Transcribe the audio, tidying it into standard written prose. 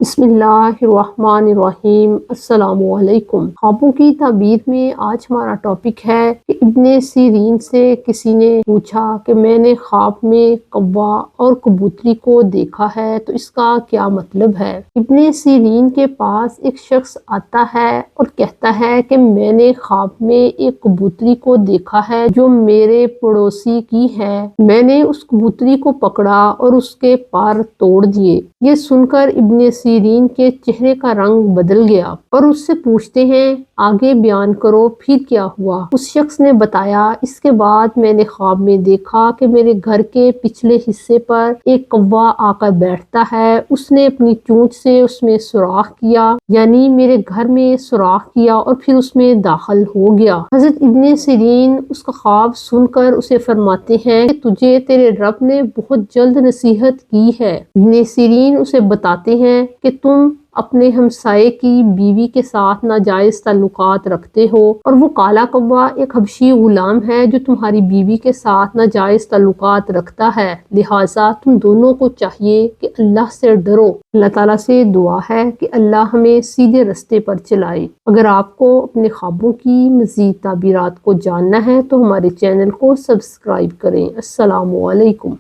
بسم اللہ الرحمن الرحیم۔ السلام علیکم۔ خوابوں کی تعبیر میں آج ہمارا ٹاپک ہے کہ ابن سیرین سے کسی نے پوچھا کہ میں نے خواب میں کوا اور کبوتری کو دیکھا ہے تو اس کا کیا مطلب ہے؟ ابن سیرین کے پاس ایک شخص آتا ہے اور کہتا ہے کہ میں نے خواب میں ایک کبوتری کو دیکھا ہے جو میرے پڑوسی کی ہے۔ میں نے اس کبوتری کو پکڑا اور اس کے پر توڑ دیے۔ یہ سن کر ابن سیرین کے چہرے کا رنگ بدل گیا اور اس سے پوچھتے ہیں آگے بیان کرو پھر کیا ہوا؟ اس شخص نے بتایا اس کے بعد میں نے خواب میں دیکھا کہ میرے گھر کے پچھلے حصے پر ایک کوا آ کر بیٹھتا ہے۔ اس نے اپنی چونچ سے اس میں سوراخ کیا، یعنی میرے گھر میں سوراخ کیا اور پھر اس میں داخل ہو گیا۔ حضرت ابن سیرین اس کا خواب سن کر اسے فرماتے ہیں کہ تجھے تیرے رب نے بہت جلد نصیحت کی ہے۔ ابن سیرین اسے بتاتے ہیں کہ تم اپنے ہمسائے کی بیوی کے ساتھ ناجائز تعلقات رکھتے ہو اور وہ کالا کوا ایک حبشی غلام ہے جو تمہاری بیوی کے ساتھ ناجائز تعلقات رکھتا ہے، لہٰذا تم دونوں کو چاہیے کہ اللہ سے ڈرو۔ اللہ تعالیٰ سے دعا ہے کہ اللہ ہمیں سیدھے رستے پر چلائے۔ اگر آپ کو اپنے خوابوں کی مزید تعبیرات کو جاننا ہے تو ہمارے چینل کو سبسکرائب کریں۔ السلام علیکم۔